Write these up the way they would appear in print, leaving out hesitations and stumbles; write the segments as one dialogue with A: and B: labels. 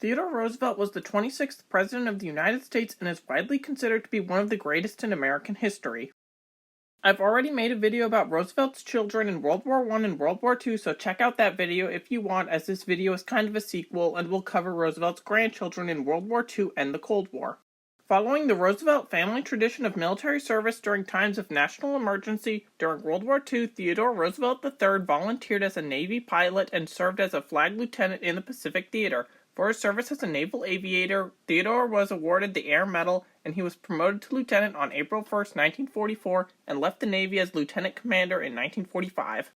A: Theodore Roosevelt was the 26th President of the United States and is widely considered to be one of the greatest in American history. I've already made a video about Roosevelt's children in World War I and World War II, so check out that video if you want, as this video is kind of a sequel and will cover Roosevelt's grandchildren in World War II and the Cold War. Following the Roosevelt family tradition of military service during times of national emergency, during World War II, Theodore Roosevelt III volunteered as a Navy pilot and served as a flag lieutenant in the Pacific Theater. For his service as a naval aviator, Theodore was awarded the Air Medal, and he was promoted to lieutenant on April 1, 1944, and left the Navy as lieutenant commander in 1945.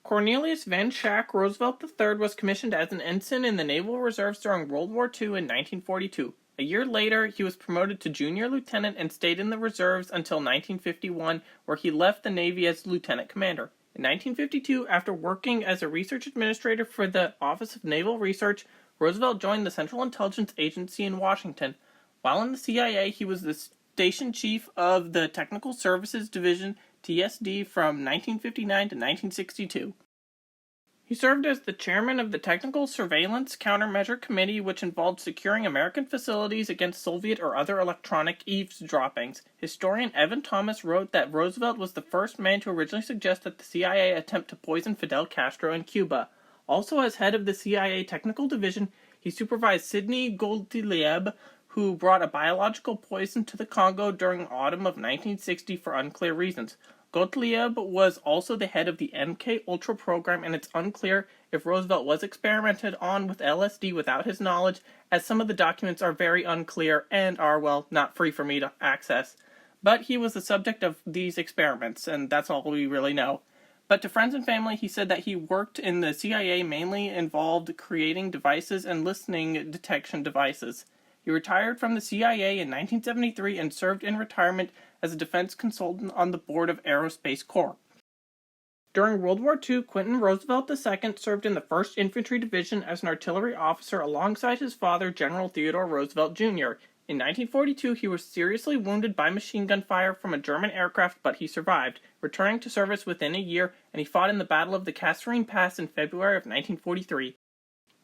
A: Cornelius van Shaak Roosevelt III was commissioned as an ensign in the Naval Reserves during World War II in 1942. A year later, he was promoted to junior lieutenant and stayed in the reserves until 1951, where he left the Navy as lieutenant commander. In 1952, after working as a research administrator for the Office of Naval Research, Roosevelt joined the Central Intelligence Agency in Washington. While in the CIA, he was the station chief of the Technical Services Division, TSD, from 1959 to 1962. He served as the chairman of the Technical Surveillance Countermeasure Committee, which involved securing American facilities against Soviet or other electronic eavesdroppings. Historian Evan Thomas wrote that Roosevelt was the first man to originally suggest that the CIA attempt to poison Fidel Castro in Cuba. Also, as head of the CIA Technical Division, he supervised Sidney Gottlieb, who brought a biological poison to the Congo during autumn of 1960 for unclear reasons. Gottlieb was also the head of the MK-Ultra program, and it's unclear if Roosevelt was experimented on with LSD without his knowledge, as some of the documents are very unclear and are, well, not free for me to access. But he was the subject of these experiments, and that's all we really know. But to friends and family, he said that he worked in the CIA mainly involved creating devices and listening detection devices. He retired from the CIA in 1973 and served in retirement as a defense consultant on the board of Aerospace Corps. During World War II, Quentin Roosevelt II served in the 1st Infantry Division as an artillery officer alongside his father, General Theodore Roosevelt Jr. In 1942, he was seriously wounded by machine gun fire from a German aircraft, but he survived, returning to service within a year, and he fought in the Battle of the Kasserine Pass in February of 1943.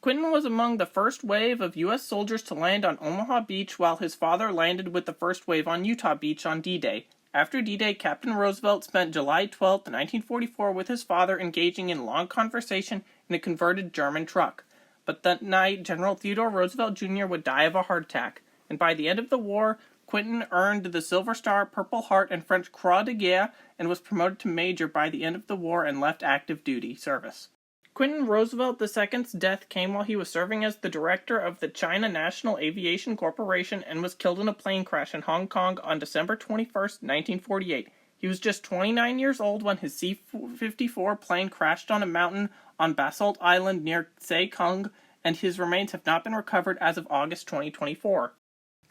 A: Quentin was among the first wave of U.S. soldiers to land on Omaha Beach, while his father landed with the first wave on Utah Beach on D-Day. After D-Day, Captain Roosevelt spent July 12, 1944 with his father engaging in long conversation in a converted German truck. But that night, General Theodore Roosevelt Jr. would die of a heart attack, and by the end of the war, Quentin earned the Silver Star, Purple Heart, and French Croix de Guerre, and was promoted to major by the end of the war and left active duty service. Quentin Roosevelt II's death came while he was serving as the director of the China National Aviation Corporation and was killed in a plane crash in Hong Kong on December 21, 1948. He was just 29 years old when his C-54 plane crashed on a mountain on Basalt Island near Sai Kung, and his remains have not been recovered as of August 2024.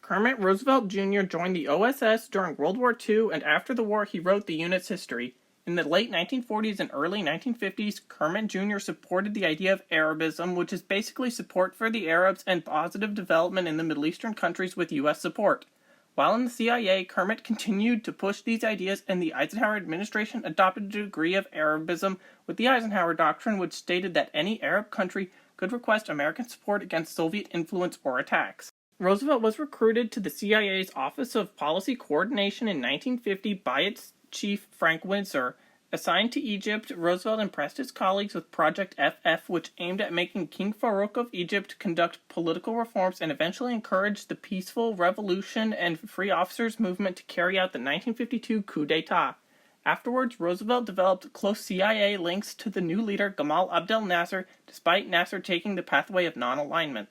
A: Kermit Roosevelt Jr. joined the OSS during World War II, and after the war he wrote the unit's history. In the late 1940s and early 1950s, Kermit Jr. supported the idea of Arabism, which is basically support for the Arabs and positive development in the Middle Eastern countries with U.S. support. While in the CIA, Kermit continued to push these ideas, and the Eisenhower administration adopted a degree of Arabism with the Eisenhower Doctrine, which stated that any Arab country could request American support against Soviet influence or attacks. Roosevelt was recruited to the CIA's Office of Policy Coordination in 1950 by its chief, Frank Windsor. Assigned to Egypt, Roosevelt impressed his colleagues with Project FF, which aimed at making King Farouk of Egypt conduct political reforms and eventually encouraged the peaceful revolution and free officers movement to carry out the 1952 coup d'etat. Afterwards, Roosevelt developed close CIA links to the new leader Gamal Abdel Nasser, despite Nasser taking the pathway of non-alignment.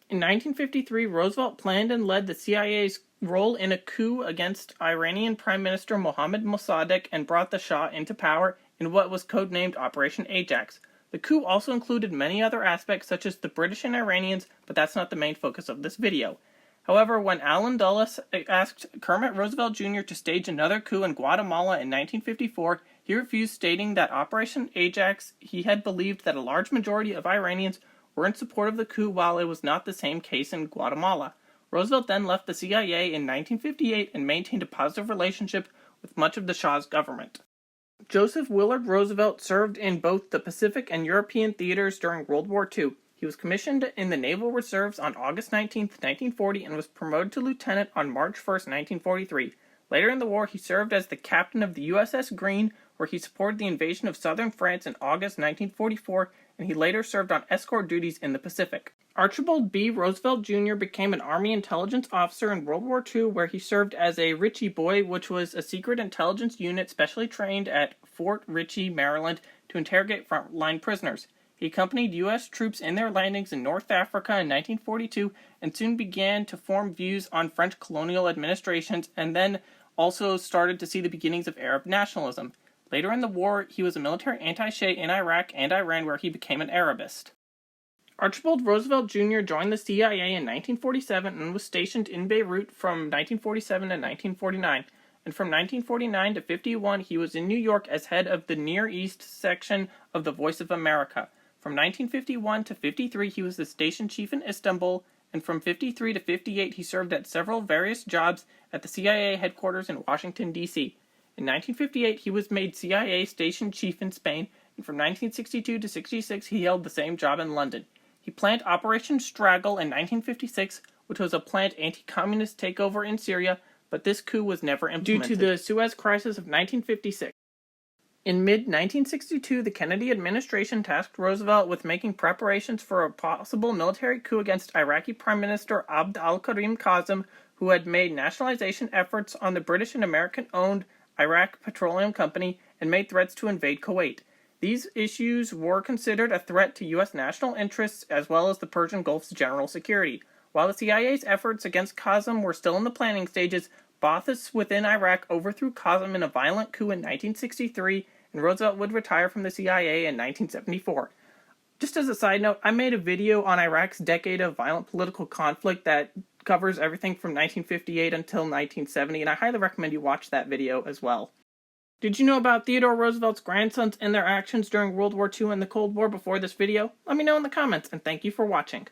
A: In 1953, Roosevelt planned and led the CIA's role in a coup against Iranian Prime Minister Mohammad Mossadegh and brought the Shah into power in what was codenamed Operation Ajax. The coup also included many other aspects such as the British and Iranians, but that's not the main focus of this video. However, when Allen Dulles asked Kermit Roosevelt Jr. to stage another coup in Guatemala in 1954, he refused, stating that Operation Ajax, he had believed that a large majority of Iranians were in support of the coup, while it was not the same case in Guatemala. Roosevelt then left the CIA in 1958 and maintained a positive relationship with much of the Shah's government. Joseph Willard Roosevelt served in both the Pacific and European theaters during World War II. He was commissioned in the Naval Reserves on August 19, 1940, and was promoted to lieutenant on March 1, 1943. Later in the war, he served as the captain of the USS Green, where he supported the invasion of southern France in August 1944, and he later served on escort duties in the Pacific. Archibald B. Roosevelt Jr. became an Army intelligence officer in World War II, where he served as a Ritchie Boy, which was a secret intelligence unit specially trained at Fort Ritchie, Maryland, to interrogate frontline prisoners. He accompanied U.S. troops in their landings in North Africa in 1942 and soon began to form views on French colonial administrations, and then also started to see the beginnings of Arab nationalism. Later in the war, he was a military attaché in Iraq and Iran, where he became an Arabist. Archibald Roosevelt Jr. joined the CIA in 1947 and was stationed in Beirut from 1947 to 1949. And from 1949 to 51, he was in New York as head of the Near East section of the Voice of America. From 1951 to 53, he was the station chief in Istanbul, and from 53 to 58, he served at several various jobs at the CIA headquarters in Washington, D.C. In 1958, he was made CIA station chief in Spain, and from 1962 to 66, he held the same job in London. He planned Operation Straggle in 1956, which was a planned anti-communist takeover in Syria, but this coup was never implemented due to the Suez Crisis of 1956. In mid-1962, the Kennedy administration tasked Roosevelt with making preparations for a possible military coup against Iraqi Prime Minister Abd al-Karim Qasem, who had made nationalization efforts on the British and American-owned Iraq Petroleum Company and made threats to invade Kuwait. These issues were considered a threat to U.S. national interests as well as the Persian Gulf's general security. While the CIA's efforts against Qasem were still in the planning stages, Ba'athists within Iraq overthrew Qasem in a violent coup in 1963, and Roosevelt would retire from the CIA in 1974. Just as a side note, I made a video on Iraq's decade of violent political conflict that covers everything from 1958 until 1970, and I highly recommend you watch that video as well. Did you know about Theodore Roosevelt's grandsons and their actions during World War II and the Cold War before this video? Let me know in the comments, and thank you for watching.